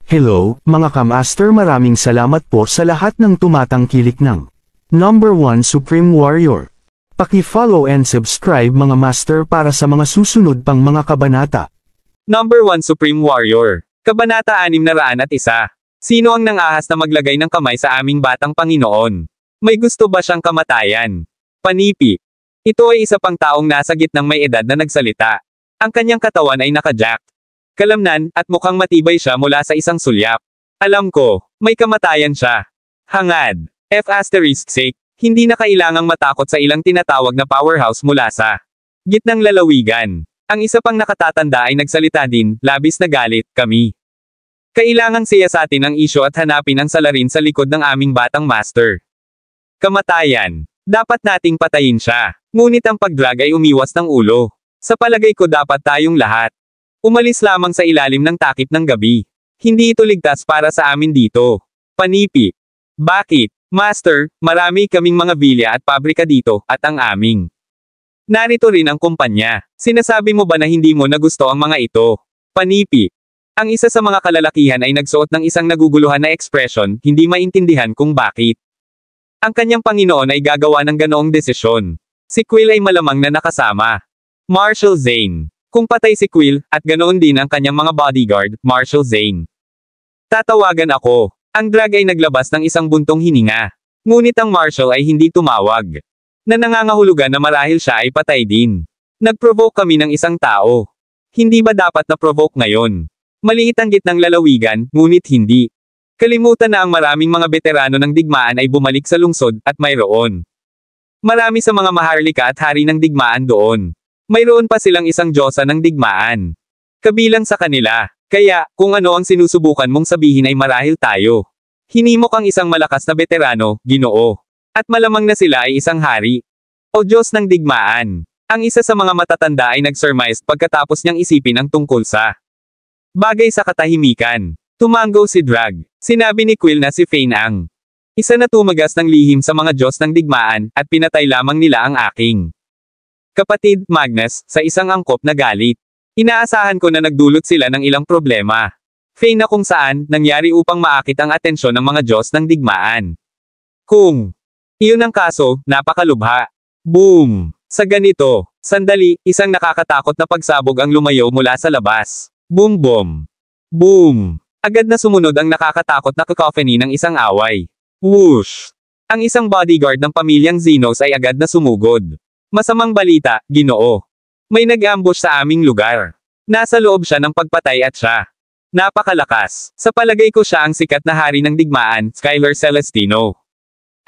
Hello, mga kamaster, maraming salamat po sa lahat ng tumatangkilik ng Number 1 Supreme Warrior. Paki-follow and subscribe mga master para sa mga susunod pang mga kabanata. Number 1 Supreme Warrior. Kabanata 601. Sino ang nangahas na maglagay ng kamay sa aming batang Panginoon? May gusto ba siyang kamatayan? Panipi. Ito ay isa pang taong nasa gitnang may edad na nagsalita. Ang kanyang katawan ay nakajack. Kalamnan, at mukhang matibay siya mula sa isang sulyap. Alam ko, may kamatayan siya. Hangad. F***sake, hindi na kailangang matakot sa ilang tinatawag na powerhouse mula sa gitnang lalawigan. Ang isa pang nakatatanda ay nagsalita din, labis na galit, kami. Kailangang siyasatin ang isyo at hanapin ang salarin sa likod ng aming batang master. Kamatayan. Dapat nating patayin siya. Ngunit ang pagdrag ay umiwas ng ulo. Sa palagay ko dapat tayong lahat umalis lamang sa ilalim ng takip ng gabi. Hindi ito ligtas para sa amin dito. Panipi. Bakit? Master, marami kaming mga bilya at pabrika dito, at ang aming. Narito rin ang kumpanya. Sinasabi mo ba na hindi mo nagusto ang mga ito? Panipi. Ang isa sa mga kalalakihan ay nagsuot ng isang naguguluhan na ekspresyon, hindi maintindihan kung bakit. Ang kanyang Panginoon ay gagawa ng ganoong desisyon. Si Quill ay malamang na nakasama. Marshal Zane. Kung patay si Quill, at ganoon din ang kanyang mga bodyguard, Marshal Zane. Tatawagan ako. Ang drag ay naglabas ng isang buntong hininga. Ngunit ang Marshal ay hindi tumawag. Na nangangahulugan na marahil siya ay patay din. Nag-provoke kami ng isang tao. Hindi ba dapat na-provoke ngayon? Maliit ang gitnang lalawigan, ngunit hindi. Kalimutan na ang maraming mga veterano ng digmaan ay bumalik sa lungsod, at mayroon. Marami sa mga maharlika at hari ng digmaan doon. Mayroon pa silang isang diyosa ng digmaan. Kabilang sa kanila. Kaya, kung ano ang sinusubukan mong sabihin ay marahil tayo. Hinimok ang isang malakas na veterano, Ginoo. At malamang na sila ay isang hari. O Diyos ng digmaan. Ang isa sa mga matatanda ay nag-surmise pagkatapos niyang isipin ang tungkol sa bagay sa katahimikan. Tumango si Drag. Sinabi ni Quill na si Fane ang isa na tumagas ng lihim sa mga Diyos ng digmaan, at pinatay lamang nila ang aking kapatid, Magnus, sa isang angkop na galit. Inaasahan ko na nagdulot sila ng ilang problema. Fane na kung saan, nangyari upang maakit ang atensyon ng mga Diyos ng digmaan. Kung iyon ang kaso, napakalubha. Boom! Sa ganito, sandali, isang nakakatakot na pagsabog ang lumayo mula sa labas. Boom boom! Boom! Agad na sumunod ang nakakatakot na cacophony ng isang away. Whoosh! Ang isang bodyguard ng pamilyang Xenos ay agad na sumugod. Masamang balita, Ginoo. May nag-ambush sa aming lugar. Nasa loob siya ng pagpatay at siya napakalakas. Sa palagay ko siya ang sikat na hari ng digmaan, Skylar Celestino.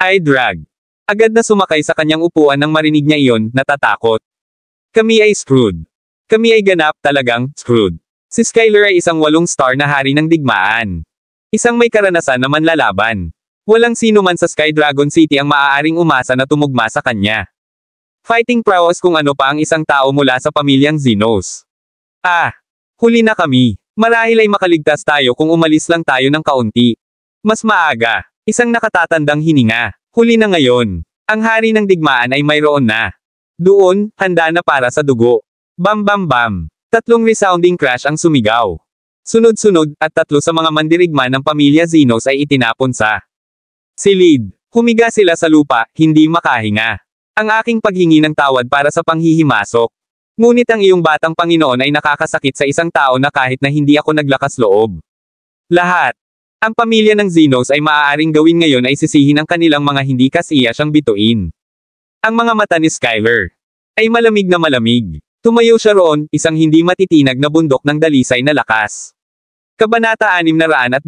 Ay Drag. Agad na sumakay sa kanyang upuan nang marinig niya iyon, natatakot. Kami ay screwed. Kami ay ganap talagang screwed. Si Skylar ay isang 8-star na hari ng digmaan. Isang may karanasan na manlalaban. Walang sino man sa Sky Dragon City ang maaaring umasa na tumugma sa kanya. Fighting prowess kung ano pa ang isang tao mula sa pamilyang Xenos. Huli na kami. Marahil ay makaligtas tayo kung umalis lang tayo ng kaunti. Mas maaga. Isang nakatatandang hininga. Huli na ngayon. Ang hari ng digmaan ay mayroon na. Doon, handa na para sa dugo. Bam bam bam. 3 resounding crash ang sumigaw. Sunod-sunod, at 3 sa mga mandirigma ng pamilya Xenos ay itinapon sa silid. Humiga sila sa lupa, hindi makahinga. Ang aking paghingi ng tawad para sa panghihimasok. Ngunit ang iyong batang Panginoon ay nakakasakit sa isang tao na kahit na hindi ako naglakas loob. Lahat. Ang pamilya ng Xenos ay maaaring gawin ngayon ay sisihin ang kanilang mga hindi kasiya siyang bituin. Ang mga mata ni Skylar ay malamig na malamig. Tumayo siya roon, isang hindi matitinag na bundok ng dalisay na lakas. Kabanata 602.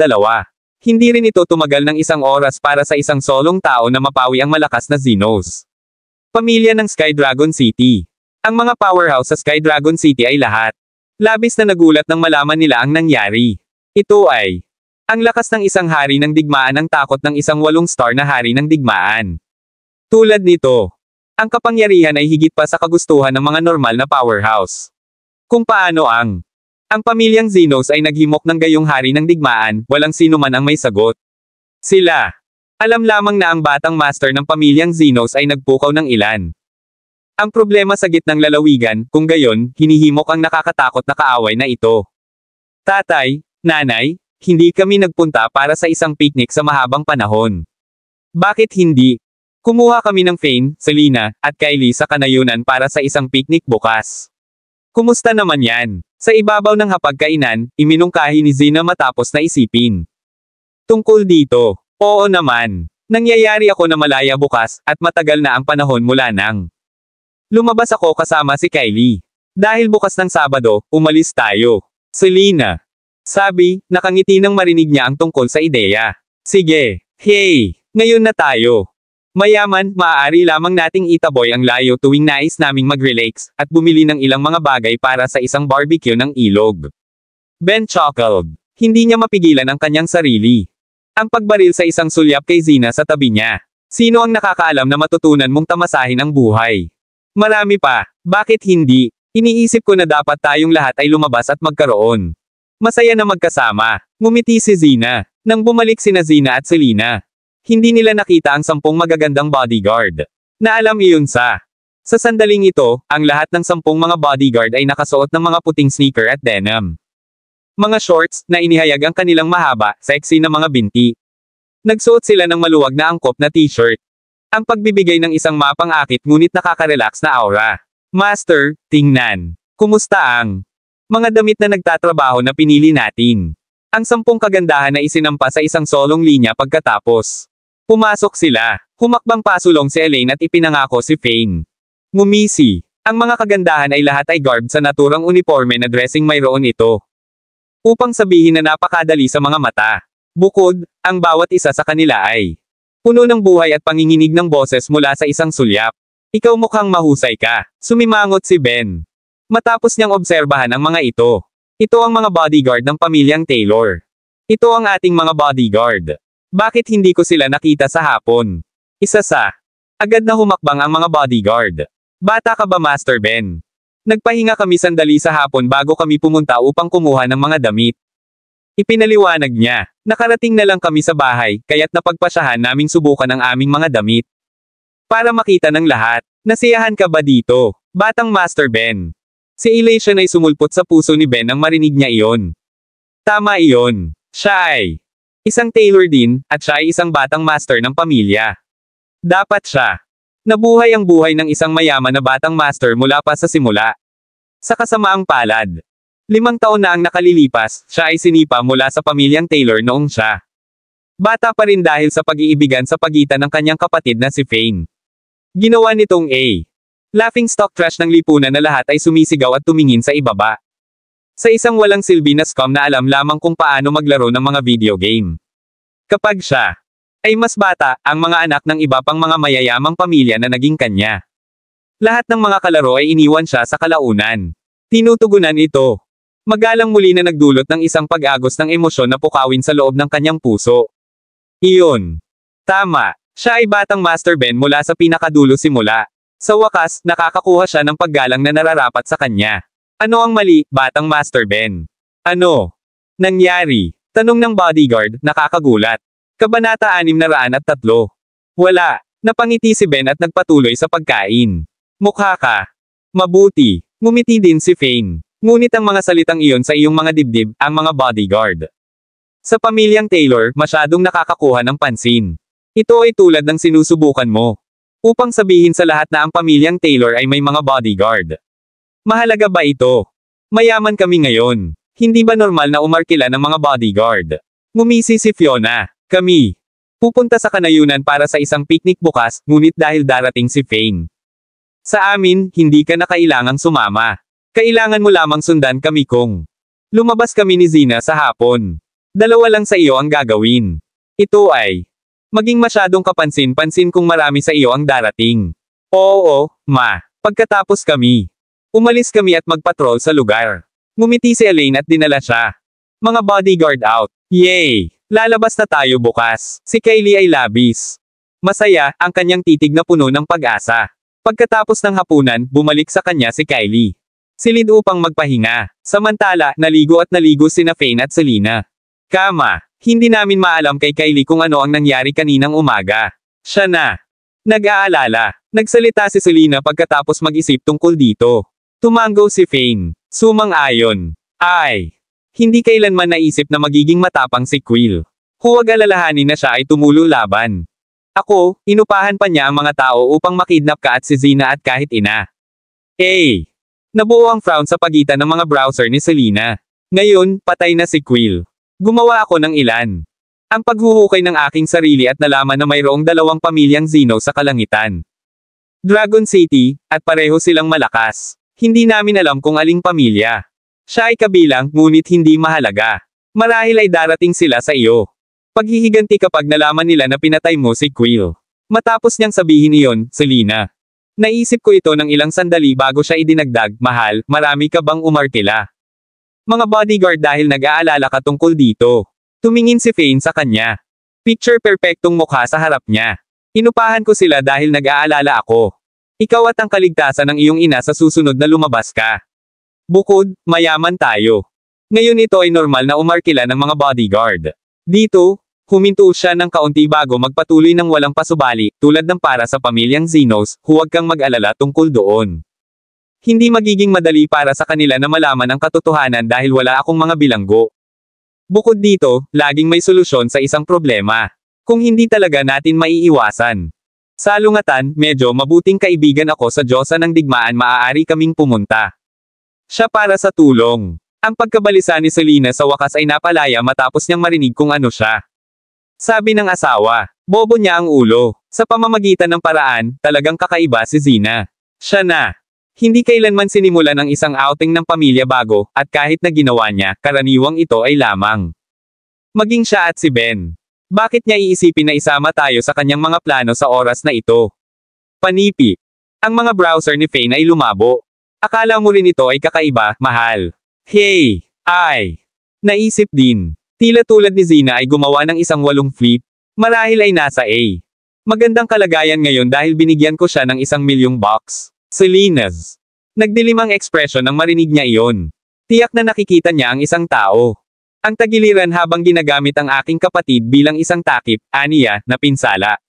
Hindi rin ito tumagal ng 1 oras para sa isang solong tao na mapawi ang malakas na Xenos. Pamilya ng Sky Dragon City. Ang mga powerhouse sa Sky Dragon City ay lahat. Labis na nagulat nang malaman nila ang nangyari. Ito ay ang lakas ng isang hari ng digmaan ang takot ng isang 8-star na hari ng digmaan. Tulad nito, ang kapangyarihan ay higit pa sa kagustuhan ng mga normal na powerhouse. Kung paano ang pamilyang Xenos ay naghimok ng gayong hari ng digmaan, walang sino man ang may sagot. Sila. Alam lamang na ang batang master ng pamilyang Xenos ay nagpukaw ng ilan. Ang problema sa gitnang lalawigan, kung gayon, hinihimok ang nakakatakot na kaaway na ito. Tatay, nanay, hindi kami nagpunta para sa isang picnic sa mahabang panahon. Bakit hindi? Kumuha kami ng Fane, Selena, at Kylie sa kanayunan para sa isang picnic bukas. Kumusta naman yan? Sa ibabaw ng hapagkainan, iminungkahi ni Zina matapos na isipin. Tungkol dito, oo naman. Nangyayari ako na malaya bukas, at matagal na ang panahon mula nang lumabas ako kasama si Kylie. Dahil bukas ng Sabado, umalis tayo. Selena. Sabi, nakangiti nang marinig niya ang tungkol sa ideya. Sige, hey, ngayon na tayo. Mayaman, maaari lamang nating itaboy ang layo tuwing nais naming mag-relax, at bumili ng ilang mga bagay para sa isang barbecue ng ilog. Ben chuckled. Hindi niya mapigilan ang kanyang sarili. Ang pagbaril sa isang sulyap kay Zina sa tabi niya. Sino ang nakakaalam na matutunan mong tamasahin ang buhay? Marami pa, bakit hindi? Iniisip ko na dapat tayong lahat ay lumabas at magkaroon. Masaya na magkasama. Ngumiti si Zina. Nang bumalik sina Zina at Selena. Hindi nila nakita ang 10 magagandang bodyguard. Naalam iyon sa sandaling ito, ang lahat ng 10 mga bodyguard ay nakasuot ng mga puting sneaker at denim. Mga shorts, na inihayag ang kanilang mahaba, sexy na mga binti. Nagsuot sila ng maluwag na angkop na t-shirt. Ang pagbibigay ng isang mapang-akit ngunit nakaka-relax na aura. Master, tingnan. Kumusta ang mga damit na nagtatrabaho na pinili natin? Ang 10 kagandahan na isinampa sa isang solong linya pagkatapos. Pumasok sila. Humakbang pasulong si Elaine at ipinangako si Fane. Ngumisi. Ang mga kagandahan ay lahat ay garb sa naturang uniforme na dressing mayroon ito. Upang sabihin na napakadali sa mga mata. Bukod, ang bawat isa sa kanila ay puno ng buhay at panginginig ng boses mula sa isang sulyap. Ikaw mukhang mahusay ka. Sumimangot si Ben. Matapos niyang obserbahan ang mga ito. Ito ang mga bodyguard ng pamilyang Taylor. Ito ang ating mga bodyguard. Bakit hindi ko sila nakita sa hapon? Isa sa. Agad na humakbang ang mga bodyguard. Bata ka ba, Master Ben? Nagpahinga kami sandali sa hapon bago kami pumunta upang kumuha ng mga damit. Ipinaliwanag niya. Nakarating na lang kami sa bahay, kaya't napagpasyahan naming subukan ang aming mga damit. Para makita ng lahat. Nasiyahan ka ba dito, batang Master Ben? Si Elation ay sumulpot sa puso ni Ben nang marinig niya iyon. Tama iyon. Siya ay isang Taylor din, at siya ay isang batang master ng pamilya. Dapat siya. Nabuhay ang buhay ng isang mayaman na batang master mula pa sa simula. Sa kasamaang palad. 5 taon na ang nakalilipas, siya ay sinipa mula sa pamilyang Taylor noong siya. Bata pa rin dahil sa pag-iibigan sa pagitan ng kanyang kapatid na si Fane. Ginawa nitong laughing stock trash ng lipunan na lahat ay sumisigaw at tumingin sa ibaba. Sa isang walang silbi na scum na alam lamang kung paano maglaro ng mga video game. Kapag siya ay mas bata, ang mga anak ng iba pang mga mayayamang pamilya na naging kanya. Lahat ng mga kalaro ay iniwan siya sa kalaunan. Tinutugunan ito. Magalang muli na nagdulot ng isang pag-agos ng emosyon na pukawin sa loob ng kanyang puso. Iyon. Tama. Siya ay batang Master Ben mula sa pinakadulo simula. Sa wakas, nakakakuha siya ng paggalang na nararapat sa kanya. Ano ang mali, batang Master Ben? Ano nangyari? Tanong ng bodyguard, nakakagulat. Kabanata 603. Wala. Napangiti si Ben at nagpatuloy sa pagkain. Mukha ka mabuti. Ngumiti din si Fane. Ngunit ang mga salitang iyon sa iyong mga dibdib, ang mga bodyguard. Sa pamilyang Taylor, masyadong nakakakuha ng pansin. Ito ay tulad ng sinusubukan mo. Upang sabihin sa lahat na ang pamilyang Taylor ay may mga bodyguard. Mahalaga ba ito? Mayaman kami ngayon. Hindi ba normal na umarkila ng mga bodyguard? Ngumisi si Fiona. Kami. Pupunta sa kanayunan para sa isang picnic bukas, ngunit dahil darating si Fane. Sa amin, hindi ka na kailangang sumama. Kailangan mo lamang sundan kami kung lumabas kami ni Zina sa hapon. 2 lang sa iyo ang gagawin. Ito ay maging masyadong kapansin-pansin kung marami sa iyo ang darating. Oo, ma. Pagkatapos kami. Umalis kami at magpatrol sa lugar. Ngumiti si Elaine at dinala siya. Mga bodyguard out. Yay! Lalabas na tayo bukas. Si Kylie ay labis. Masaya, ang kanyang titig na puno ng pag-asa. Pagkatapos ng hapunan, bumalik sa kanya si Kylie. Silid upang magpahinga. Samantala, naligo sina Fane at Selena. Kama. Hindi namin maalam kay Kylie kung ano ang nangyari kaninang umaga. Siya na. Nag-aalala. Nagsalita si Selena pagkatapos mag-isip tungkol dito. Tumango si Fane. Sumang-ayon. Ay. Hindi kailanman naisip na magiging matapang si Quill. Huwag alalahanin na siya ay tumulo laban. Ako, inupahan pa niya ang mga tao upang makidnap ka at si Zina at kahit ina. Nabuo ang frown sa pagitan ng mga browser ni Selena. Ngayon, patay na si Quill. Gumawa ako ng ilan. Ang paghuhukay ng aking sarili at nalaman na mayroong dalawang pamilyang Zeno sa kalangitan. Dragon City, at pareho silang malakas. Hindi namin alam kung aling pamilya. Siya ay kabilang, ngunit hindi mahalaga. Marahil ay darating sila sa iyo. Paghihiganti kapag nalaman nila na pinatay mo si Quill. Matapos niyang sabihin iyon, Selena. Naisip ko ito ng ilang sandali bago siya idinagdag, mahal, marami ka bang umarkila? Mga bodyguard dahil nag-aalala ka tungkol dito. Tumingin si Fane sa kanya. Picture perfectong mukha sa harap niya. Inupahan ko sila dahil nag-aalala ako. Ikaw at ang kaligtasan ng iyong ina sa susunod na lumabas ka. Bukod, mayaman tayo. Ngayon ito ay normal na umarkila ng mga bodyguard. Dito, huminto siya ng kaunti bago magpatuloy ng walang pasubali, tulad ng para sa pamilyang Zenos, huwag kang mag-alala tungkol doon. Hindi magiging madali para sa kanila na malaman ang katotohanan dahil wala akong mga bilanggo. Bukod dito, laging may solusyon sa isang problema. Kung hindi talaga natin maiiwasan. Sa lungatan, medyo mabuting kaibigan ako sa Diyosa ng digmaan, maaari kaming pumunta. Siya para sa tulong. Ang pagkabalisa ni Selena sa wakas ay napalaya matapos niyang marinig kung ano siya. Sabi ng asawa, bobo niya ang ulo. Sa pamamagitan ng paraan, talagang kakaiba si Zina. Siya na. Hindi kailanman sinimulan ang isang outing ng pamilya bago, at kahit na ginawa niya, karaniwang ito ay lamang. Maging siya at si Ben. Bakit niya iisipin na isama tayo sa kanyang mga plano sa oras na ito? Panipi. Ang mga browser ni Fane ay lumabo. Akala mo rin ito ay kakaiba, mahal. Hey! Naisip din. Tila tulad ni Zina ay gumawa ng isang 8 flip. Marahil ay nasa A. Magandang kalagayan ngayon dahil binigyan ko siya ng $1,000,000. Selena's. Nagdilim ang ekspresyon nang marinig niya iyon. Tiyak na nakikita niya ang isang tao. Ang tagiliran habang ginagamit ang aking kapatid bilang isang takip, aniya, na pinsala.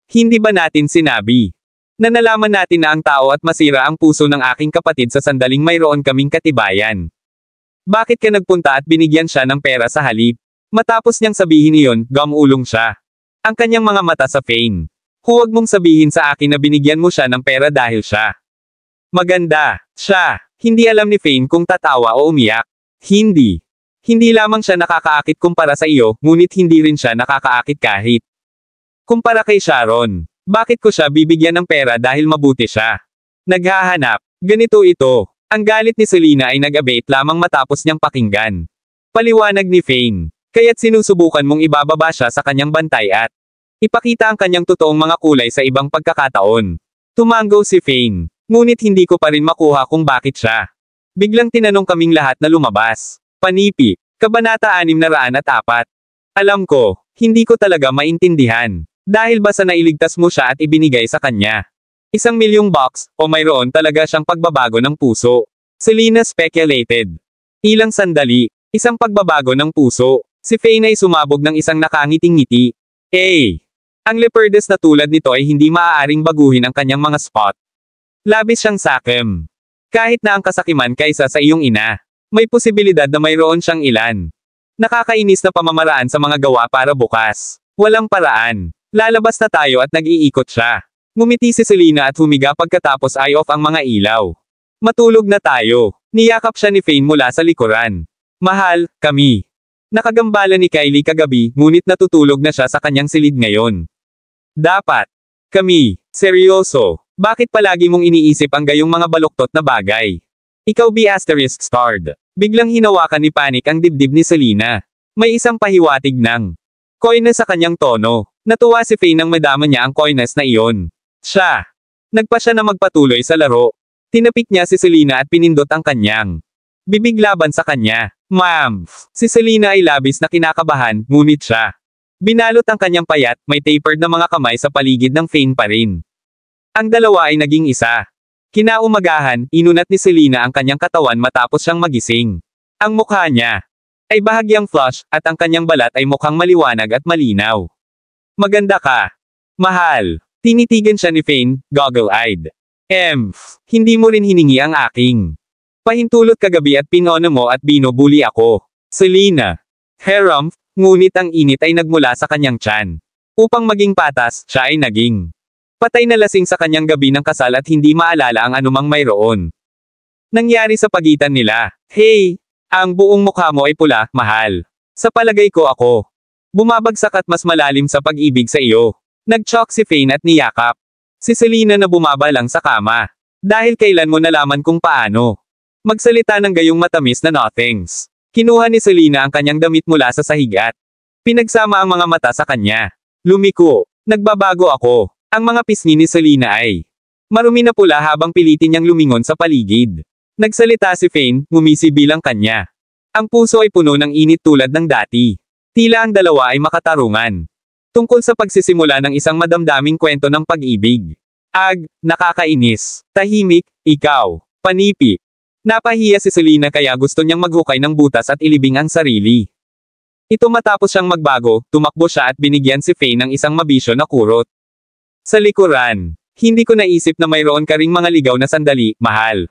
Hindi ba natin sinabi? Na nalaman natin na ang tao at masira ang puso ng aking kapatid sa sandaling mayroon kaming katibayan. Bakit ka nagpunta at binigyan siya ng pera sa halip? Matapos niyang sabihin iyon, gamulong siya. Ang kanyang mga mata sa Fane. Huwag mong sabihin sa akin na binigyan mo siya ng pera dahil siya. Maganda. Siya. Hindi alam ni Fane kung tatawa o umiyak. Hindi. Hindi lamang siya nakakaakit kumpara sa iyo, ngunit hindi rin siya nakakaakit kahit. Kumpara kay Sharon. Bakit ko siya bibigyan ng pera dahil mabuti siya? Naghahanap. Ganito ito. Ang galit ni Selena ay nag-abate lamang matapos niyang pakinggan. Paliwanag ni Fane. Kaya't sinusubukan mong ibababa siya sa kanyang bantay at ipakita ang kanyang totoong mga kulay sa ibang pagkakataon. Tumango si Fane. Ngunit hindi ko pa rin makuha kung bakit siya. Biglang tinanong kaming lahat na lumabas. Panipi. Kabanata 604. Alam ko, hindi ko talaga maintindihan. Dahil ba sa nailigtas mo siya at ibinigay sa kanya? $1,000,000, o mayroon talaga siyang pagbabago ng puso? Selena speculated. Ilang sandali. Isang pagbabago ng puso. Si Fane ay sumabog ng isang nakangiting-ngiti. Ang leopardes na tulad nito ay hindi maaaring baguhin ang kanyang mga spot. Labis siyang sakim. Kahit na ang kasakiman kaysa sa iyong ina. May posibilidad na mayroon siyang ilan. Nakakainis na pamamaraan sa mga gawa para bukas. Walang paraan. Lalabas na tayo at nag-iikot siya. Ngumiti si Selena at humiga pagkatapos off ang mga ilaw. Matulog na tayo. Niyakap siya ni Fane mula sa likuran. Mahal, kami. Nakagambala ni Kylie kagabi, ngunit natutulog na siya sa kanyang silid ngayon. Dapat. Kami. Seryoso. Bakit palagi mong iniisip ang gayong mga baluktot na bagay? Ikaw **starred. Biglang hinawakan ni Panic ang dibdib ni Selena. May isang pahiwatig ng coyness sa kanyang tono. Natuwa si Fane nang madama niya ang coyness na iyon. Siya. Nagpa siya na magpatuloy sa laro. Tinapik niya si Selena at pinindot ang kanyang bibig laban sa kanya. Ma'am. Si Selena ay labis na kinakabahan, ngunit siya. Binalot ang kanyang payat, may tapered na mga kamay sa paligid ng Fane pa rin. Ang dalawa ay naging isa. Kinaumagahan, inunat ni Selena ang kanyang katawan matapos siyang magising. Ang mukha niya ay bahagyang flush, at ang kanyang balat ay mukhang maliwanag at malinaw. Maganda ka. Mahal. Tinitigan siya ni Fane, goggle-eyed. Hindi mo rin hiningi ang aking pahintulot kagabi at pinono mo at binubuli ako. Selena. Harumph, ngunit ang init ay nagmula sa kanyang tiyan. Upang maging patas, siya ay naging patay na lasing sa kanyang gabi ng kasal at hindi maalala ang anumang mayroon nangyari sa pagitan nila. Hey! Ang buong mukha mo ay pula, mahal. Sa palagay ko ako. Bumabagsak at mas malalim sa pag-ibig sa iyo. Nag-choke si Fane at niyakap. Si Selena na bumaba lang sa kama. Dahil kailan mo nalaman kung paano magsalita ng gayong matamis na nothings. Kinuha ni Selena ang kanyang damit mula sa sahig at pinagsama ang mga mata sa kanya. Lumiko. Nagbabago ako. Ang mga pisngi ni Selena ay marumi na pula habang pilitin niyang lumingon sa paligid. Nagsalita si Fane, ngumisi bilang kanya. Ang puso ay puno ng init tulad ng dati. Tila ang dalawa ay makatarungan. Tungkol sa pagsisimula ng isang madamdaming kwento ng pag-ibig. Nakakainis. Tahimik, ikaw. Panipi. Napahiya si Selena kaya gusto niyang maghukay ng butas at ilibing ang sarili. Ito matapos siyang magbago, tumakbo siya at binigyan si Fane ng isang mabisyo na kurot. Sa likuran. Hindi ko naisip na mayroon ka ring mga ligaw na sandali, mahal.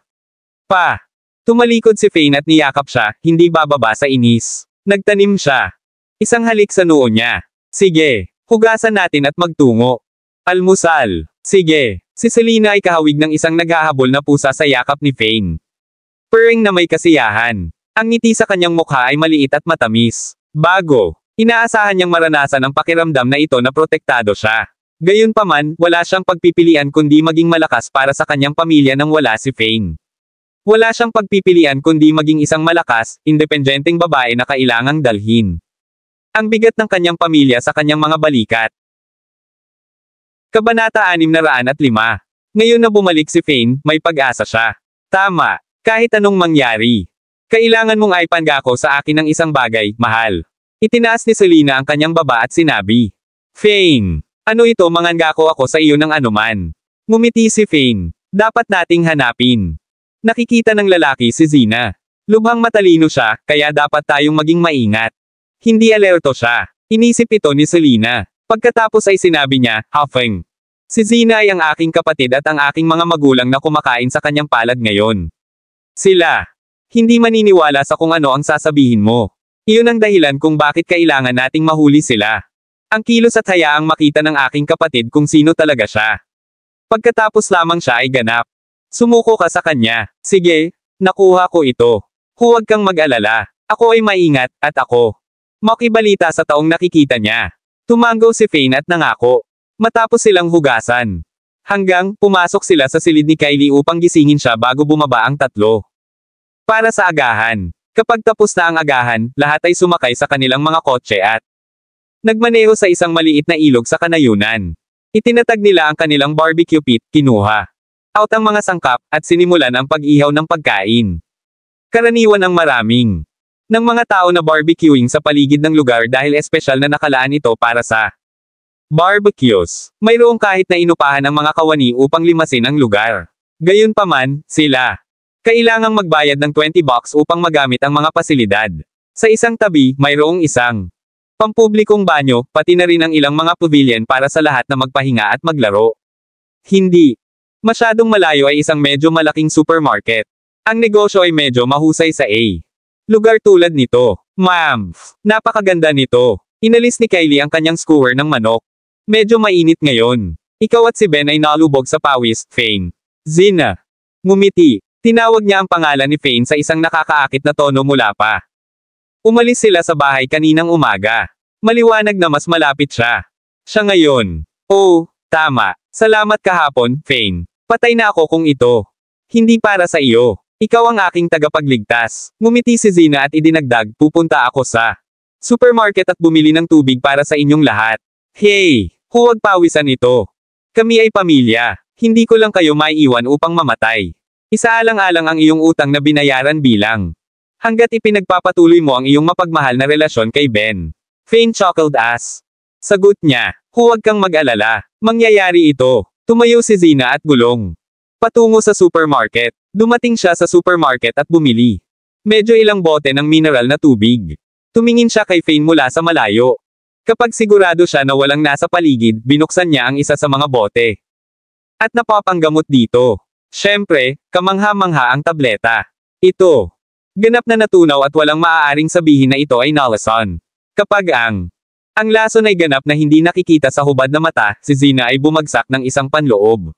Tumalikod si Fane at niyakap siya, hindi bababa sa inis. Nagtanim siya. Isang halik sa noo niya. Sige, hugasan natin at magtungo. Almusal. Sige. Si Selena ay kahawig ng isang naghahabol na pusa sa yakap ni Fane. Purring na may kasiyahan. Ang ngiti sa kanyang mukha ay maliit at matamis. Bago. Inaasahan niyang maranasan ang pakiramdam na ito na protektado siya. Gayunpaman, wala siyang pagpipilian kundi maging malakas para sa kanyang pamilya nang wala si Fane. Wala siyang pagpipilian kundi maging isang malakas, independenteng babae na kailangang dalhin ang bigat ng kanyang pamilya sa kanyang mga balikat. Kabanata 605. Ngayon na bumalik si Fane, may pag-asa siya. Tama. Kahit anong mangyari. Kailangan mong ipangako sa akin ng isang bagay, mahal. Itinaas ni Selena ang kanyang baba at sinabi. Fane. Ano ito, mangangako ako sa iyo ng anuman. Ngumiti si Fane. Dapat nating hanapin. Nakikita ng lalaki si Zina. Lubhang matalino siya, kaya dapat tayong maging maingat. Hindi alerto siya. Inisip ito ni Selena. Pagkatapos ay sinabi niya, huffing. Si Zina ay ang aking kapatid at ang aking mga magulang na kumakain sa kanyang palad ngayon. Sila. Hindi maniniwala sa kung ano ang sasabihin mo. Iyon ang dahilan kung bakit kailangan nating mahuli sila. Ang kilos at hayaang makita ng aking kapatid kung sino talaga siya. Pagkatapos lamang siya ay ganap. Sumuko ka sa kanya. Sige, nakuha ko ito. Huwag kang mag-alala. Ako ay maingat, at ako. Makibalita sa taong nakikita niya. Tumango si Fane at nangako. Matapos silang hugasan. Hanggang, pumasok sila sa silid ni Kylie upang gisingin siya bago bumaba ang tatlo. Para sa agahan. Kapag tapos na ang agahan, lahat ay sumakay sa kanilang mga kotse at nagmaneho sa isang maliit na ilog sa kanayunan. Itinatag nila ang kanilang barbecue pit, kinuha out ang mga sangkap, at sinimulan ang pag-ihaw ng pagkain. Karaniwan ang maraming ng mga tao na barbecuing sa paligid ng lugar dahil espesyal na nakalaan ito para sa barbecues. Mayroong kahit na inupahan ang mga kawani upang limasin ang lugar. Gayunpaman, sila kailangang magbayad ng $20 upang magamit ang mga pasilidad. Sa isang tabi, mayroong isang pampublikong banyo, pati na rin ang ilang mga pavilion para sa lahat na magpahinga at maglaro. Hindi masyadong malayo ay isang medyo malaking supermarket. Ang negosyo ay medyo mahusay sa lugar tulad nito. Ma'am, napakaganda nito. Inalis ni Kylie ang kanyang skewer ng manok. Medyo mainit ngayon. Ikaw at si Ben ay nalubog sa pawis, Fane. Zina. Ngumiti. Tinawag niya ang pangalan ni Fane sa isang nakakaakit na tono mula pa. Umalis sila sa bahay kaninang umaga. Maliwanag na mas malapit siya. Siya ngayon. Oh, tama. Salamat kahapon, Fane. Patay na ako kung ito. Hindi para sa iyo. Ikaw ang aking tagapagligtas. Ngumiti si Zina at idinagdag, pupunta ako sa supermarket at bumili ng tubig para sa inyong lahat. Hey, huwag pawisan ito. Kami ay pamilya. Hindi ko lang kayo maiiwan upang mamatay. Isaalang-alang ang iyong utang na binayaran bilang hanggat ipinagpapatuloy mo ang iyong mapagmahal na relasyon kay Ben. Fane chuckled as sagot niya, huwag kang mag-alala. Mangyayari ito. Tumayo si Zina at gulong patungo sa supermarket. Dumating siya sa supermarket at bumili medyo ilang bote ng mineral na tubig. Tumingin siya kay Fane mula sa malayo. Kapag sigurado siya na walang nasa paligid, binuksan niya ang isa sa mga bote. At napapanggamot dito. Siyempre, kamangha-mangha ang tableta. Ito. Ganap na natunaw at walang maaaring sabihin na ito ay nalason. Kapag ang lason ay ganap na hindi nakikita sa hubad na mata, si Zina ay bumagsak ng isang panloob.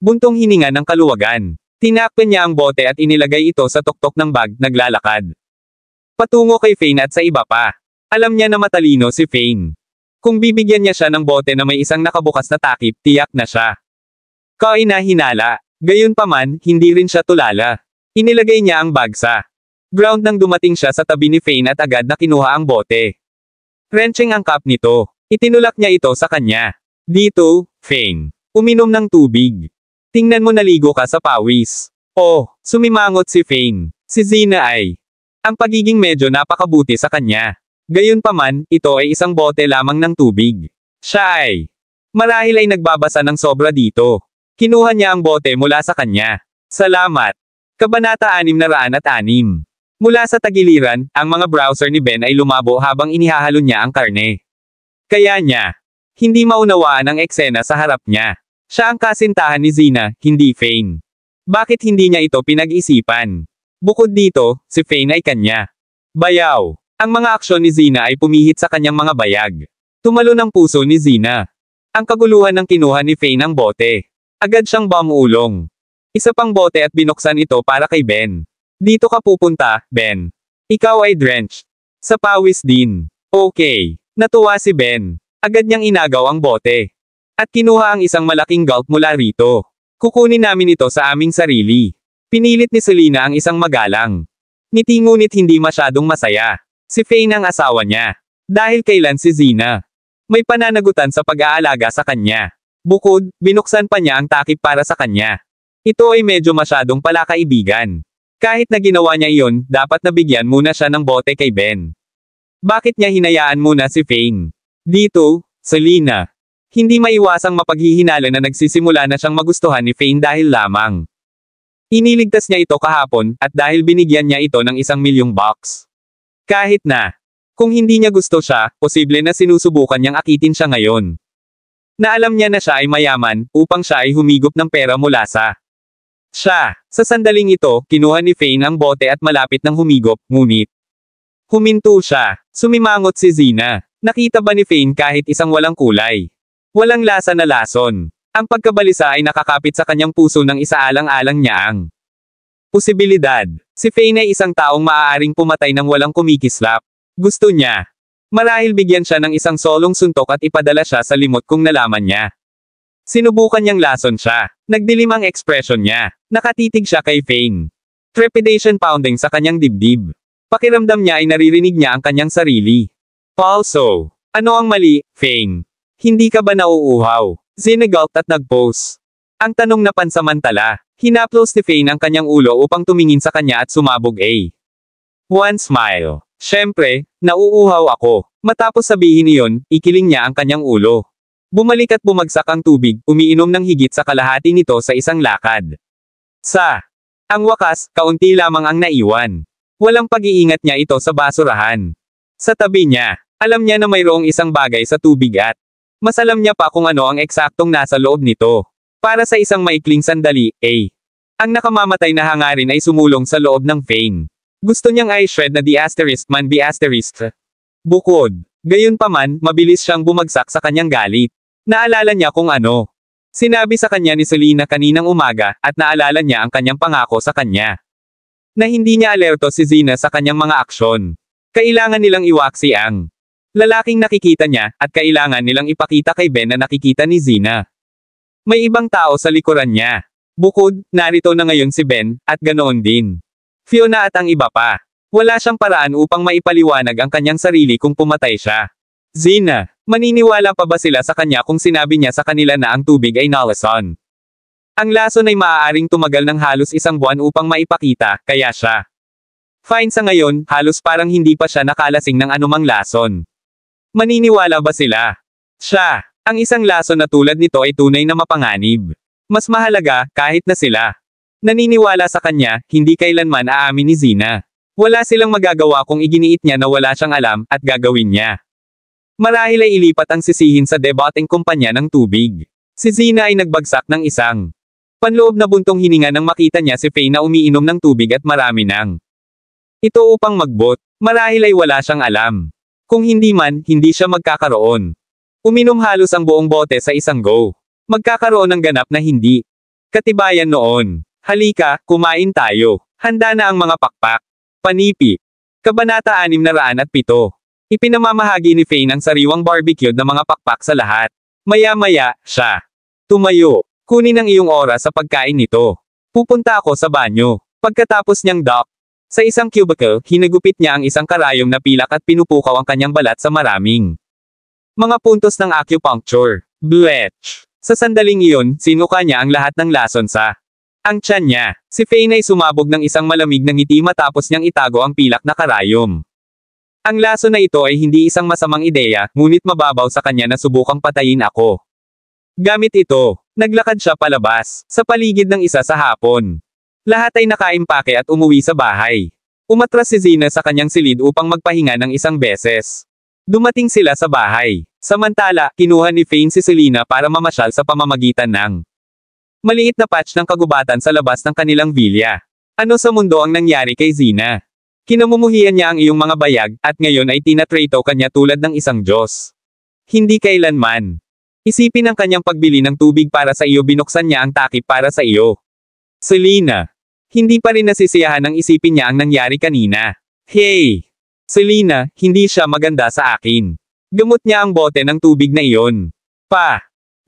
Buntong hininga ng kaluwagan. Tinakpan niya ang bote at inilagay ito sa tuktok ng bag, naglalakad patungo kay Fane at sa iba pa. Alam niya na matalino si Fane. Kung bibigyan niya siya ng bote na may isang nakabukas na takip, tiyak na siya. Kainahinala. Gayunpaman, hindi rin siya tulala. Inilagay niya ang bag sa ground nang dumating siya sa tabi ni Fane at agad na kinuha ang bote. Wrenching ang cup nito. Itinulak niya ito sa kanya. Dito, Fane. Uminom ng tubig. Tingnan mo, naligo ka sa pawis. Oh, sumimangot si Fane. Si Zina ay ang pagiging medyo napakabuti sa kanya. Gayunpaman, ito ay isang bote lamang ng tubig. Siya ay marahil ay nagbabasa ng sobra dito. Kinuha niya ang bote mula sa kanya. Salamat. Kabanata 606. Mula sa tagiliran, ang mga browser ni Ben ay lumabo habang inihahalo niya ang karne. Kaya niya hindi maunawaan ang eksena sa harap niya. Siya ang kasintahan ni Zina, hindi Fane. Bakit hindi niya ito pinag-isipan? Bukod dito, si Fane ay kanya. Bayaw. Ang mga aksyon ni Zina ay pumihit sa kanyang mga bayag. Tumalo ng puso ni Zina. Ang kaguluhan ng kinuha ni Fane ang bote. Agad siyang bumulong. Isa pang bote at binuksan ito para kay Ben. Dito ka pupunta, Ben. Ikaw ay drenched. Sa pawis din. Okay. Natuwa si Ben. Agad niyang inagaw ang bote. At kinuha ang isang malaking gulp mula rito. Kukunin namin ito sa aming sarili. Pinilit ni Selena ang isang magalang. Ngiti ngunit hindi masyadong masaya. Si Fane ang asawa niya. Dahil kailan si Zina may pananagutan sa pag-aalaga sa kanya. Bukod, binuksan pa niya ang takip para sa kanya. Ito ay medyo masyadong palakaibigan. Kahit na ginawa niya iyon, dapat nabigyan muna siya ng bote kay Ben. Bakit niya hinayaan muna si Fane? Dito, Selena. Hindi maiwasang mapaghihinala na nagsisimula na siyang magustuhan ni Fane dahil lamang iniligtas niya ito kahapon, at dahil binigyan niya ito ng $1,000,000. Kahit na kung hindi niya gusto siya, posible na sinusubukan niyang akitin siya ngayon. Na alam niya na siya ay mayaman, upang siya ay humigop ng pera mula sa siya. Sa sandaling ito, kinuha ni Fane ang bote at malapit ng humigop, ngunit huminto siya. Sumimangot si Zina. Nakita ba ni Fane kahit isang walang kulay? Walang lasa na lason. Ang pagkabalisa ay nakakapit sa kanyang puso ng isaalang-alang niya ang posibilidad. Si Fane ay isang taong maaaring pumatay ng walang kumikislap. Gusto niya marahil bigyan siya ng isang solong suntok at ipadala siya sa limot kung nalaman niya. Sinubukan niyang lason siya. Nagdilim ang ekspresyon niya. Nakatitig siya kay Fane. Trepidation pounding sa kanyang dibdib. Pakiramdam niya ay naririnig niya ang kanyang sarili. Also, ano ang mali, Fane? Hindi ka ba nauuhaw? Zinagalt at nag-pose. Ang tanong na pansamantala. Hinaplos ni Fane ang kanyang ulo upang tumingin sa kanya at sumabog one smile. Siyempre, nauuhaw ako. Matapos sabihin iyon, ikiling niya ang kanyang ulo. Bumalik at bumagsak ang tubig, umiinom ng higit sa kalahati nito sa isang lakad. Sa ang wakas, kaunti lamang ang naiwan. Walang pag-iingat niya ito sa basurahan. Sa tabi niya, alam niya na mayroong isang bagay sa tubig at mas alam niya pa kung ano ang eksaktong nasa loob nito. Para sa isang maikling sandali, ang nakamamatay na hangarin ay sumulong sa loob ng Fane. Gusto niyang i-shred na man be asterisk. Bukod, gayunpaman, mabilis siyang bumagsak sa kanyang galit. Naalala niya kung ano sinabi sa kanya ni Selena kaninang umaga, at naalala niya ang kanyang pangako sa kanya. Na hindi niya alerto si Zina sa kanyang mga aksyon. Kailangan nilang iwaksi ang lalaking nakikita niya, at kailangan nilang ipakita kay Ben na nakikita ni Zina. May ibang tao sa likuran niya. Bukod, narito na ngayon si Ben, at ganoon din Fiona at ang iba pa. Wala siyang paraan upang maipaliwanag ang kanyang sarili kung pumatay siya. Zina, maniniwala pa ba sila sa kanya kung sinabi niya sa kanila na ang tubig ay nalason? Ang lason ay maaaring tumagal ng halos 1 buwan upang maipakita, kaya siya fine sa ngayon, halos parang hindi pa siya nakalasing ng anumang lason. Maniniwala ba sila? Siya, ang isang lason na tulad nito ay tunay na mapanganib. Mas mahalaga, kahit na sila naniniwala sa kanya, hindi kailanman aamin ni Zina. Wala silang magagawa kung iginiit niya na wala siyang alam, at gagawin niya. Marahil ay ilipat ang sisihin sa debating kumpanya ng tubig. Si Zina ay nagbagsak ng isang panloob na buntong hininga nang makita niya si Fane na umiinom ng tubig at marami ng Ito upang magbot, marahil ay wala siyang alam. Kung hindi man, hindi siya magkakaroon. Uminom halos ang buong bote sa isang go. Magkakaroon ng ganap na hindi. Katibayan noon. Halika, kumain tayo. Handa na ang mga pakpak. Panipi. Kabanata 607. Ipinamamahagi ni Faye ang sariwang barbecue na mga pakpak sa lahat. Maya-maya, siya. Tumayo. Kunin ang iyong oras sa pagkain nito. Pupunta ako sa banyo. Pagkatapos niyang dock. Sa isang cubicle, hinagupit niya ang isang karayom na pilak at pinupukaw ang kanyang balat sa maraming mga puntos ng acupuncture. Bletch. Sa sandaling iyon, sinuka niya ang lahat ng lason sa ang tiyan niya. Si Faye ay sumabog ng isang malamig na ngiti matapos niyang itago ang pilak na karayom. Ang lason na ito ay hindi isang masamang ideya, ngunit mababaw sa kanya na subukang patayin ako. Gamit ito, naglakad siya palabas, sa paligid ng isa sa hapon. Lahat ay nakaimpake at umuwi sa bahay. Umatras si Zina sa kanyang silid upang magpahinga ng isang beses. Dumating sila sa bahay. Samantala, kinuha ni Faye si Selena para mamasyal sa pamamagitan ng maliit na patch ng kagubatan sa labas ng kanilang villa. Ano sa mundo ang nangyari kay Zina? Kinamumuhian niya ang iyong mga bayag, at ngayon ay tinatrato kanya tulad ng isang Diyos. Hindi kailanman. Isipin ang kanyang pagbili ng tubig para sa iyo, binuksan niya ang takip para sa iyo. Selena. Hindi pa rin nasisiyahan ang isipin niya ang nangyari kanina. Hey! Selena, hindi siya maganda sa akin. Gamot niya ang bote ng tubig na iyon.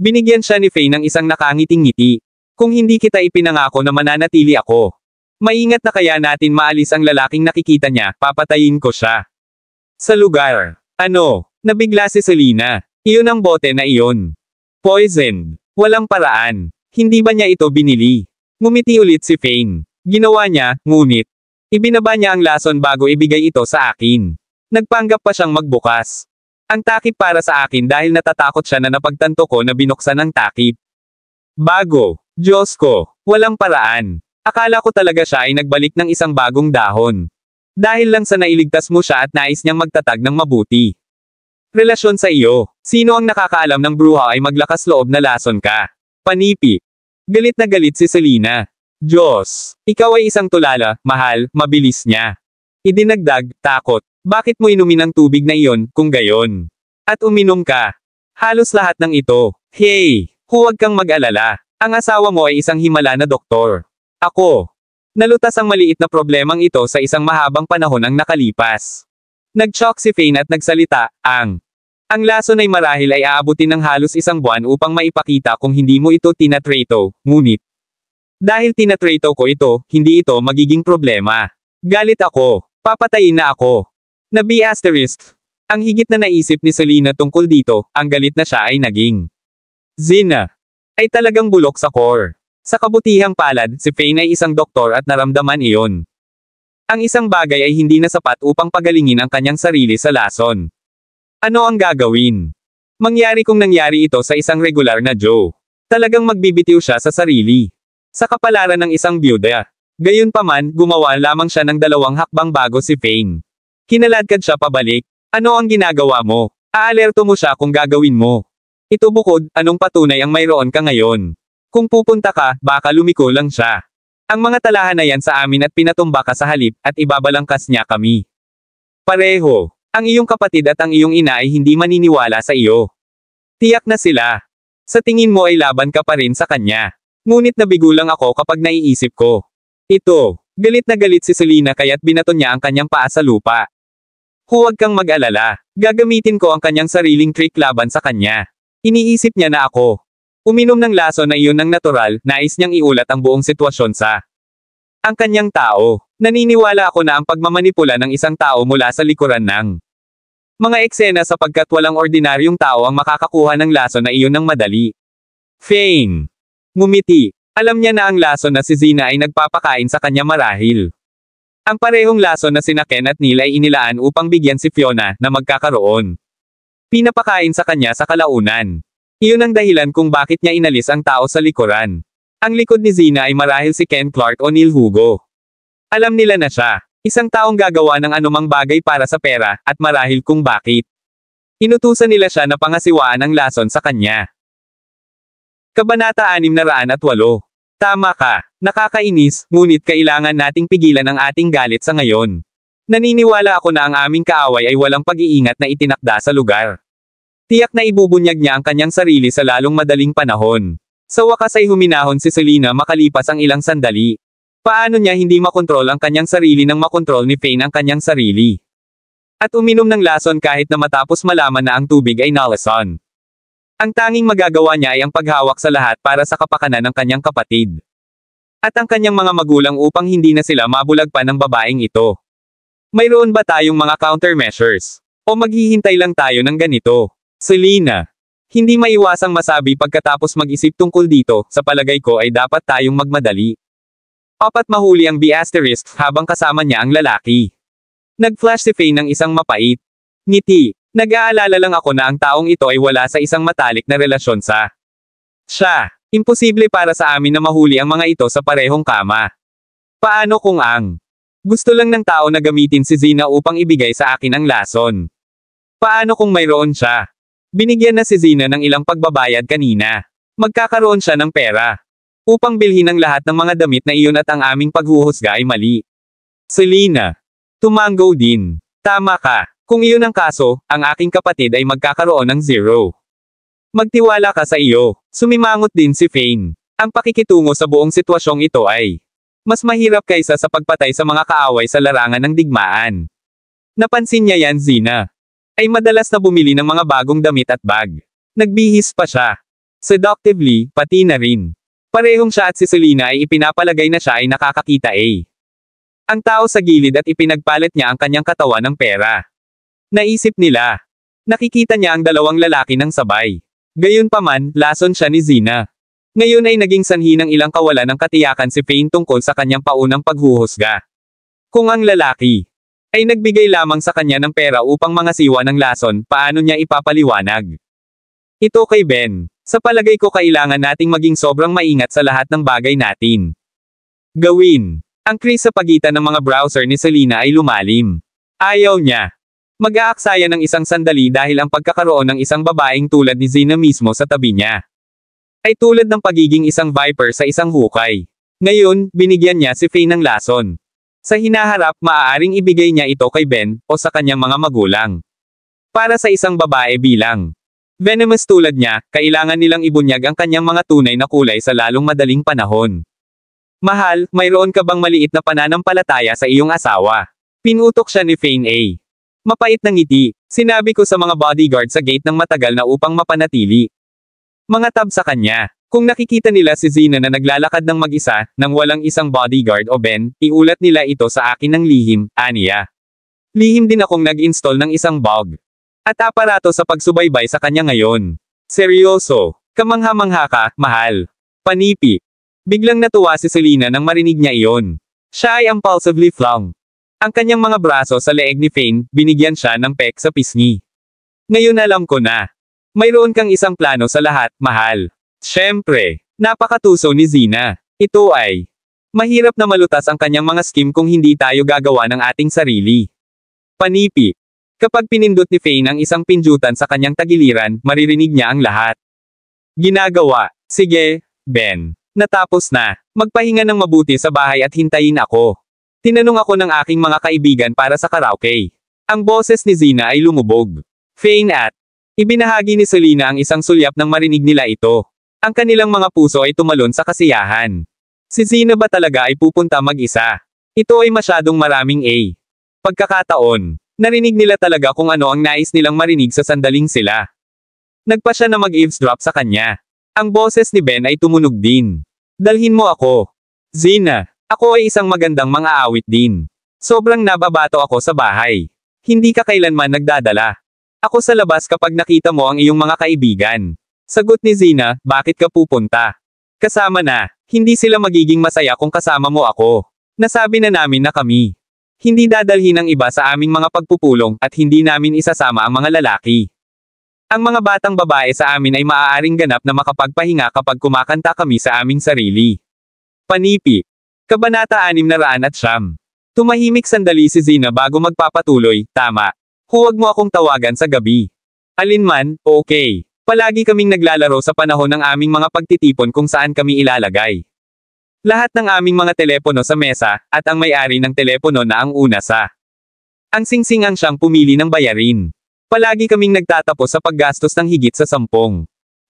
Binigyan siya ni Faye ng isang nakangiting-ngiti. Kung hindi kita ipinangako na mananatili ako. Maingat na kaya natin maalis ang lalaking nakikita niya, papatayin ko siya. Sa lugar. Ano? Nabigla si Selena. Iyon ang bote na iyon. Poisoned. Walang paraan. Hindi ba niya ito binili? Ngumiti ulit si Faye. Ginawa niya, ngunit ibinaba niya ang lason bago ibigay ito sa akin. Nagpanggap pa siyang magbukas. Ang takip para sa akin dahil natatakot siya na napagtanto ko na binuksan ang takip. Bago. Diyos ko. Walang paraan. Akala ko talaga siya ay nagbalik ng isang bagong dahon. Dahil lang sa nailigtas mo siya at nais niyang magtatag ng mabuti. Relasyon sa iyo. Sino ang nakakaalam ng bruha ay maglakas loob na lason ka? Panipi. Galit na galit si Selena. Diyos, ikaw ay isang tulala, mahal, mabilis niya. Idinagdag, takot. Bakit mo inumin ang tubig na iyon, kung gayon? At uminom ka. Halos lahat ng ito. Hey, huwag kang mag-alala. Ang asawa mo ay isang himala na doktor. Ako. Nalutas ang maliit na problemang ito sa isang mahabang panahon ang nakalipas. Nag-shock si Faye at nagsalita, ang lason ay marahil ay aabutin ng halos isang buwan upang maipakita kung hindi mo ito tinatrato, ngunit dahil tinatrato ko ito, hindi ito magiging problema. Galit ako. Papatayin na ako. Na B***. Ang higit na naisip ni Selena tungkol dito, ang galit na siya ay naging Zina. Ay talagang bulok sa core. Sa kabutihang palad, si Faye ay isang doktor at naramdaman iyon. Ang isang bagay ay hindi na sapat upang pagalingin ang kanyang sarili sa lason. Ano ang gagawin? Mangyari kung nangyari ito sa isang regular na Joe. Talagang magbibitiw siya sa sarili. Sa kapalaran ng isang byuda. Gayunpaman, gumawa lamang siya ng 2 hakbang bago si Faye. Kinaladkad siya pabalik. Ano ang ginagawa mo? Aalerto mo siya kung gagawin mo. Ito bukod, anong patunay ang mayroon ka ngayon? Kung pupunta ka, baka lumiko lang siya. Ang mga talahan na yan sa amin at pinatumba ka sa halip, at ibabalangkas niya kami. Pareho. Ang iyong kapatid at ang iyong ina ay hindi maniniwala sa iyo. Tiyak na sila. Sa tingin mo ay laban ka pa rin sa kanya. Ngunit nabigo lang ako kapag naiisip ko. Ito, galit na galit si Selena kaya't binaton niya ang kanyang paa sa lupa. Huwag kang mag-alala. Gagamitin ko ang kanyang sariling trick laban sa kanya. Iniisip niya na ako. Uminom ng lason na iyon ng natural, nais niyang iulat ang buong sitwasyon sa ang kanyang tao. Naniniwala ako na ang pagmamanipula ng isang tao mula sa likuran ng mga eksena sapagkat walang ordinaryong tao ang makakakuha ng lason na iyon ng madali. Faye. Ngumiti. Alam niya na ang lason na si Zina ay nagpapakain sa kanya marahil. Ang parehong lason na sina Ken at Neil ay inilaan upang bigyan si Fiona na magkakaroon. Pinapakain sa kanya sa kalaunan. Iyon ang dahilan kung bakit niya inalis ang tao sa likuran. Ang likod ni Zina ay marahil si Ken Clark o Neil Hugo. Alam nila na siya. Isang taong gagawa ng anumang bagay para sa pera, at marahil kung bakit. Inutusan nila siya na pangasiwaan ang lason sa kanya. Kabanata 608. Tama ka. Nakakainis, ngunit kailangan nating pigilan ang ating galit sa ngayon. Naniniwala ako na ang aming kaaway ay walang pag-iingat na itinakda sa lugar. Tiyak na ibubunyag niya ang kanyang sarili sa lalong madaling panahon. Sa wakas ay huminahon si Selena makalipas ang ilang sandali. Paano niya hindi makontrol ang kanyang sarili nang makontrol ni Fane ang kanyang sarili? At uminom ng lason kahit na matapos malaman na ang tubig ay nalason. Ang tanging magagawa niya ay ang paghawak sa lahat para sa kapakanan ng kanyang kapatid. At ang kanyang mga magulang upang hindi na sila mabulag pa ng babaeng ito. Mayroon ba tayong mga countermeasures? O maghihintay lang tayo ng ganito? Selena. Hindi maiwasang masabi pagkatapos mag-isip tungkol dito, sa palagay ko ay dapat tayong magmadali. Apat mahuli ang B** habang kasama niya ang lalaki. Nag-flash si Fane ng isang mapait. Ngiti. Nag-aalala lang ako na ang taong ito ay wala sa isang matalik na relasyon sa siya. Imposible para sa amin na mahuli ang mga ito sa parehong kama. Paano kung ang gusto lang ng tao na gamitin si Zina upang ibigay sa akin ang lason? Paano kung mayroon siya? Binigyan na si Zina ng ilang pagbabayad kanina. Magkakaroon siya ng pera upang bilhin ang lahat ng mga damit na iyon at ang aming paghuhusga ay mali. Selena. Tumango din. Tama ka. Kung iyon ang kaso, ang aking kapatid ay magkakaroon ng 0. Magtiwala ka sa iyo. Sumimangot din si Fane. Ang pakikitungo sa buong sitwasyong ito ay mas mahirap kaysa sa pagpatay sa mga kaaway sa larangan ng digmaan. Napansin niya yan Zina. Ay madalas na bumili ng mga bagong damit at bag. Nagbihis pa siya. Seductively, pati na rin. Parehong siya at si Selena ay ipinapalagay na siya ay nakakakita ang tao sa gilid at ipinagpalit niya ang kanyang katawan ng pera. Naisip nila. Nakikita niya ang dalawang lalaki ng sabay. Gayunpaman, lason siya ni Zina. Ngayon ay naging sanhi ng ilang kawalan ng katiyakan si Fane tungkol sa kanyang paunang paghuhusga. Kung ang lalaki ay nagbigay lamang sa kanya ng pera upang mangasiwa ng lason, paano niya ipapaliwanag? Ito kay Ben. Sa palagay ko kailangan nating maging sobrang maingat sa lahat ng bagay natin gawin. Ang crease sa pagitan ng mga browser ni Selena ay lumalim. Ayaw niya mag-aaksaya ng isang sandali dahil ang pagkakaroon ng isang babaeng tulad ni Zina mismo sa tabi niya ay tulad ng pagiging isang viper sa isang hukay. Ngayon, binigyan niya si Fane ng lason. Sa hinaharap, maaaring ibigay niya ito kay Ben o sa kanyang mga magulang. Para sa isang babae bilang venomous tulad niya, kailangan nilang ibunyag ang kanyang mga tunay na kulay sa lalong madaling panahon. Mahal, mayroon ka bang maliit na pananampalataya sa iyong asawa? Pinutok siya ni Fane. Mapait na ngiti. Sinabi ko sa mga bodyguard sa gate ng matagal na upang mapanatili mga tab sa kanya. Kung nakikita nila si Zina na naglalakad ng mag-isa, nang walang isang bodyguard o Ben, iulat nila ito sa akin ng lihim, aniya. Lihim din akong nag-install ng isang bug at aparato sa pagsubaybay sa kanya ngayon. Seryoso. Kamangha-mangha ka, mahal. Panipi. Biglang natuwa si Selena nang marinig niya iyon. Siya ay impulsively flung ang kanyang mga braso sa leeg ni Fane, binigyan siya ng pek sa pisngi. Ngayon alam ko na. Mayroon kang isang plano sa lahat, mahal. Siyempre, napakatuso ni Zina. Ito ay mahirap na malutas ang kanyang mga scheme kung hindi tayo gagawa ng ating sarili. Panipi. Kapag pinindot ni Fane ang isang pindutan sa kanyang tagiliran, maririnig niya ang lahat. Ginagawa. Sige, Ben. Natapos na. Magpahinga ng mabuti sa bahay at hintayin ako. Tinanong ako ng aking mga kaibigan para sa karaoke. Ang boses ni Zina ay lumubog. Fane at ibinahagi ni Selena ang isang sulyap nang marinig nila ito. Ang kanilang mga puso ay tumalon sa kasiyahan. Si Zina ba talaga ay pupunta mag-isa? Ito ay masyadong maraming pagkakataon. Narinig nila talaga kung ano ang nais nilang marinig sa sandaling sila. Nagpa siya na mag-eavesdrop sa kanya. Ang boses ni Ben ay tumunog din. Dalhin mo ako. Zina. Ako ay isang magandang mang-aawit din. Sobrang nababato ako sa bahay. Hindi ka kailanman nagdadala. Ako sa labas kapag nakita mo ang iyong mga kaibigan. Sagot ni Zina, bakit ka pupunta? Kasama na. Hindi sila magiging masaya kung kasama mo ako. Nasabi na namin na kami hindi dadalhin ng iba sa aming mga pagpupulong at hindi namin isasama ang mga lalaki. Ang mga batang babae sa amin ay maaaring ganap na makapagpahinga kapag kumakanta kami sa aming sarili. Panipi. Kabanata 609. Tumahimik sandali si Zina bago magpapatuloy, tama. Huwag mo akong tawagan sa gabi. Alinman, okay. Palagi kaming naglalaro sa panahon ng aming mga pagtitipon kung saan kami ilalagay lahat ng aming mga telepono sa mesa, at ang may-ari ng telepono na ang una sa Ang singsing ang siyang pumili ng bayarin. Palagi kaming nagtatapos sa paggastos ng higit sa 10,000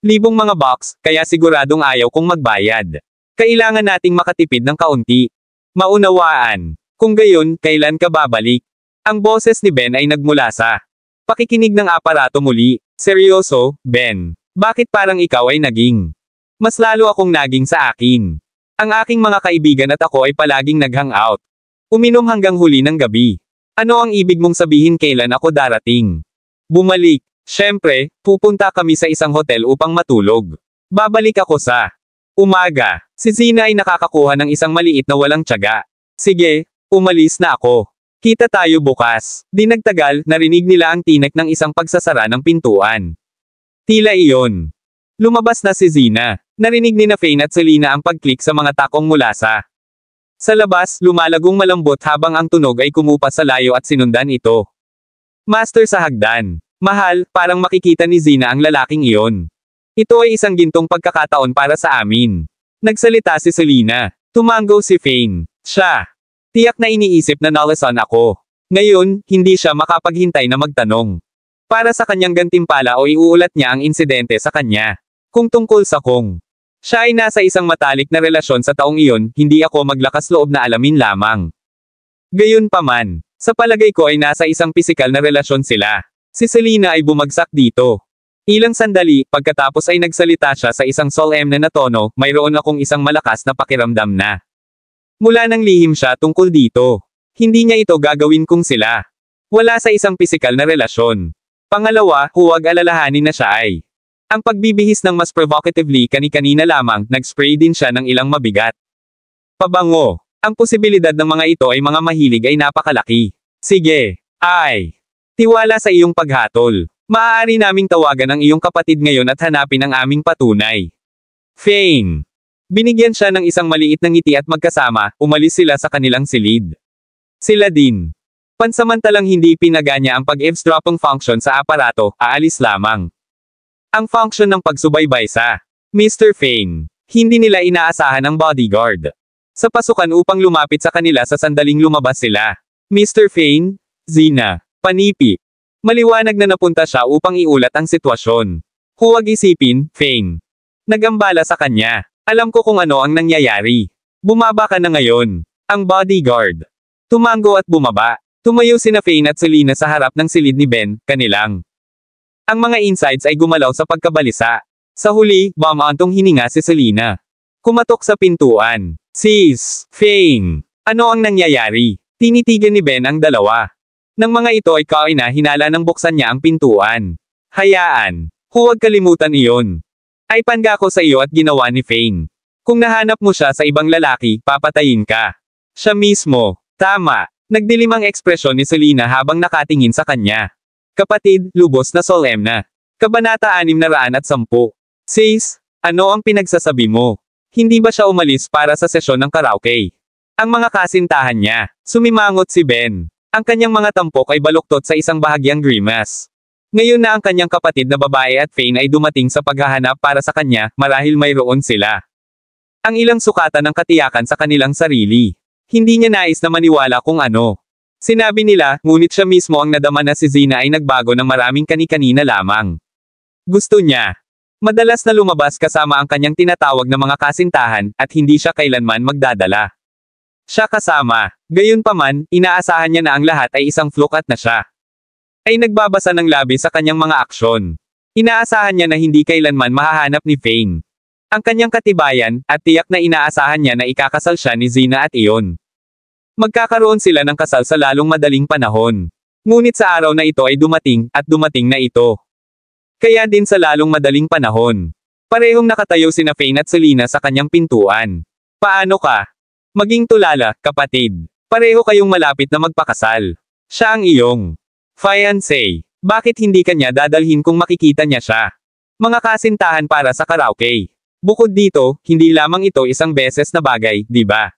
mga box, kaya siguradong ayaw kong magbayad. Kailangan nating makatipid ng kaunti. Maunawaan. Kung gayon, kailan ka babalik? Ang boses ni Ben ay nagmula sa pakikinig ng aparato muli. Seryoso, Ben? Bakit parang ikaw ay naging? Mas lalo akong naging sa akin. Ang aking mga kaibigan at ako ay palaging nag-hangout. Uminom hanggang huli ng gabi. Ano ang ibig mong sabihin kailan ako darating? Bumalik. Siyempre, pupunta kami sa isang hotel upang matulog. Babalik ako sa umaga. Si Zina ay nakakakuha ng isang maliit na walang tiyaga. Sige, umalis na ako. Kita tayo bukas. Di nagtagal, narinig nila ang tinek ng isang pagsasara ng pintuan. Tila iyon. Lumabas na si Zina. Narinig ni na Fane at Selena ang pag-click sa mga takong mula sa labas, lumalagong malambot habang ang tunog ay kumupas sa layo at sinundan ito. Master sa hagdan. Mahal, parang makikita ni Zina ang lalaking iyon. Ito ay isang gintong pagkakataon para sa amin. Nagsalita si Selena. Tumango si Fane. Siya. Tiyak na iniisip na nalasan ako. Ngayon, hindi siya makapaghintay na magtanong. Para sa kanyang gantimpala o iuulat niya ang insidente sa kanya. Kung tungkol sa kung siya ay nasa isang matalik na relasyon sa taong iyon, hindi ako maglakas loob na alamin lamang. Gayunpaman, sa palagay ko ay nasa isang pisikal na relasyon sila. Si Selena ay bumagsak dito. Ilang sandali, pagkatapos ay nagsalita siya sa isang solemne na tono, mayroon akong isang malakas na pakiramdam na. Mula nang lihim siya tungkol dito. Hindi niya ito gagawin kung sila wala sa isang pisikal na relasyon. Pangalawa, huwag alalahanin na siya ay ang pagbibihis ng mas provocatively kani-kanina lamang, nag-spray din siya ng ilang mabigat. Pabango. Ang posibilidad ng mga ito ay mga mahilig ay napakalaki. Sige. Ay. Tiwala sa iyong paghatol. Maaari naming tawagan ang iyong kapatid ngayon at hanapin ang aming patunay. Fane. Binigyan siya ng isang maliit na ngiti at magkasama, umalis sila sa kanilang silid. Sila din. Pansamantalang hindi pinaganya ang pag-eavesdropping function sa aparato, aalis lamang. Ang function ng pagsubaybay sa Mr. Fane. Hindi nila inaasahan ang bodyguard sa pasukan upang lumapit sa kanila sa sandaling lumabas sila. Mr. Fane, Zina, panipi. Maliwanag na napunta siya upang iulat ang sitwasyon. Huwag isipin, Fane. Nagambala sa kanya. Alam ko kung ano ang nangyayari. Bumaba ka na ngayon. Ang bodyguard. Tumango at bumaba. Tumayo sina Fane at Selena sa harap ng silid ni Ben, kanilang. Ang mga insides ay gumalaw sa pagkabalisa. Sa huli, bumantong hininga si Selena. Kumatok sa pintuan. Sis, Fane. Ano ang nangyayari? Tinitigan ni Ben ang dalawa. Nang mga ito ay kaina hinala nang buksan niya ang pintuan. Hayaan. Huwag kalimutan iyon. Ay panga ko sa iyo at ginawa ni Fane. Kung nahanap mo siya sa ibang lalaki, papatayin ka. Siya mismo. Tama. Nagdilim ang ekspresyon ni Selena habang nakatingin sa kanya. Kapatid, lubos na solemna. Kabanata 610. Sis, ano ang pinagsasabi mo? Hindi ba siya umalis para sa sesyon ng karaoke? Ang mga kasintahan niya. Sumimangot si Ben. Ang kanyang mga tampok ay baluktot sa isang bahagyang grimace. Ngayon na ang kanyang kapatid na babae at Fane ay dumating sa paghahanap para sa kanya, marahil mayroon sila. Ang ilang sukatan ng katiyakan sa kanilang sarili. Hindi niya nais na maniwala kung ano. Sinabi nila, ngunit siya mismo ang nadama na si Zina ay nagbago ng maraming kani-kanina lamang. Gusto niya. Madalas na lumabas kasama ang kanyang tinatawag na mga kasintahan, at hindi siya kailanman magdadala. Siya kasama. Gayunpaman, inaasahan niya na ang lahat ay isang fluke at na siya ay nagbabasa ng labi sa kanyang mga aksyon. Inaasahan niya na hindi kailanman mahahanap ni Fane ang kanyang katibayan, at tiyak na inaasahan niya na ikakasal siya ni Zina at iyon. Magkakaroon sila ng kasal sa lalong madaling panahon. Ngunit sa araw na ito ay dumating, at dumating na ito. Kaya din sa lalong madaling panahon. Parehong nakatayo sina Fane at Selena sa kanyang pintuan. Paano ka? Maging tulala, kapatid. Pareho kayong malapit na magpakasal. Siya ang iyong fiancé. Bakit hindi kanya dadalhin kung makikita niya siya? Mga kasintahan para sa karaoke. Bukod dito, hindi lamang ito isang beses na bagay, di ba?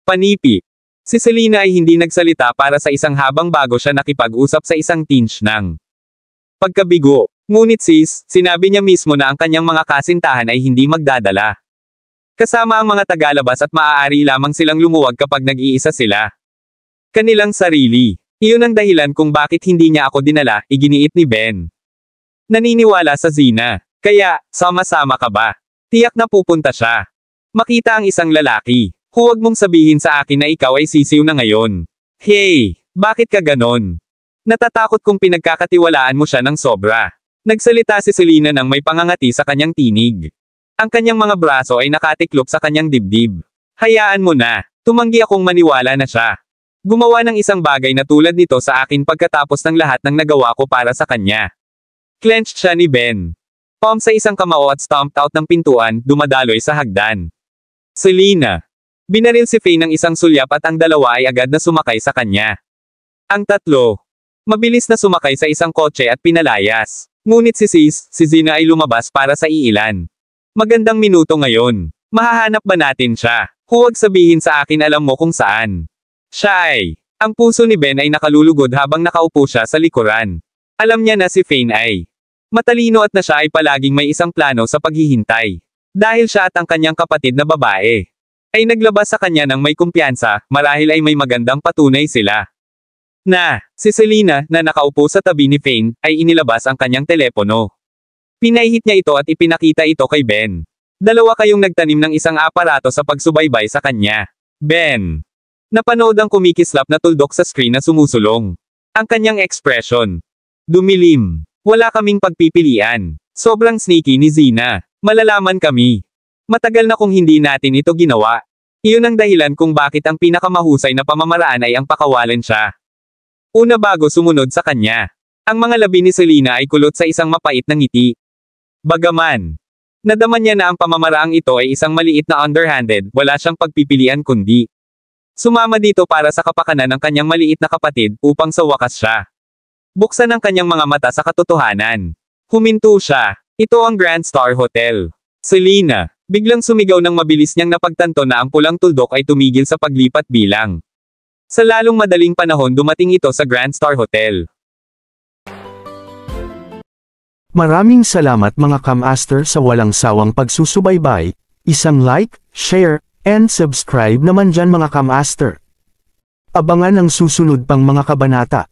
Panipi. Si Selena ay hindi nagsalita para sa isang habang bago siya nakipag-usap sa isang tinge ng pagkabigo. Ngunit sis, sinabi niya mismo na ang kanyang mga kasintahan ay hindi magdadala. Kasama ang mga tagalabas at maaari lamang silang lumuwag kapag nag-iisa sila. Kanilang sarili. Iyon ang dahilan kung bakit hindi niya ako dinala, iginiit ni Ben. Naniniwala sa Zina. Kaya, sama-sama ka ba? Tiyak na pupunta siya. Makita ang isang lalaki. Huwag mong sabihin sa akin na ikaw ay sisiw na ngayon. Hey, bakit ka ganon? Natatakot kung pinagkakatiwalaan mo siya ng sobra. Nagsalita si Selena nang may pangangati sa kanyang tinig. Ang kanyang mga braso ay nakatiklop sa kanyang dibdib. Hayaan mo na. Tumanggi akong maniwala na siya. Gumawa ng isang bagay na tulad nito sa akin pagkatapos ng lahat ng nagawa ko para sa kanya. Clenched siya ni Ben. Palm sa isang kamao at stomped out ng pintuan, dumadaloy sa hagdan. Selena. Binaril si Faye ng isang sulyap at ang dalawa ay agad na sumakay sa kanya. Ang tatlo. Mabilis na sumakay sa isang kotse at pinalayas. Ngunit si Zina ay lumabas para sa iilan. Magandang minuto ngayon. Mahahanap ba natin siya? Huwag sabihin sa akin alam mo kung saan. Siya ay. Ang puso ni Ben ay nakalulugod habang nakaupo siya sa likuran. Alam niya na si Faye ay matalino at na siya ay palaging may isang plano sa paghihintay. Dahil siya at ang kanyang kapatid na babae ay naglabas sa kanya ng may kumpiyansa, marahil ay may magandang patunay sila. Si Selena, na nakaupo sa tabi ni Faye, ay inilabas ang kanyang telepono. Pinahit niya ito at ipinakita ito kay Ben. Dalawa kayong nagtanim ng isang aparato sa pagsubaybay sa kanya. Ben. Napanood ang kumikislap na tuldok sa screen na sumusulong. Ang kanyang ekspresyon. Dumilim. Wala kaming pagpipilian. Sobrang sneaky ni Zina. Malalaman kami. Matagal na kung hindi natin ito ginawa. Iyon ang dahilan kung bakit ang pinakamahusay na pamamaraan ay ang pakawalan siya. Una bago sumunod sa kanya. Ang mga labi ni Selena ay kulot sa isang mapait na ngiti. Bagaman. Nadaman niya na ang pamamaraang ito ay isang maliit na underhanded, wala siyang pagpipilian kundi sumama dito para sa kapakanan ng kanyang maliit na kapatid upang sa wakas siya. Buksan ang kanyang mga mata sa katotohanan. Huminto siya. Ito ang Grand Star Hotel. Selena. Biglang sumigaw ng mabilis niyang napagtanto na ang pulang tuldok ay tumigil sa paglipat bilang. Sa lalong madaling panahon dumating ito sa Grand Star Hotel. Maraming salamat mga Kamaster sa walang sawang pagsusubaybay. Isang like, share, and subscribe naman dyan mga Kamaster. Abangan ang susunod pang mga kabanata.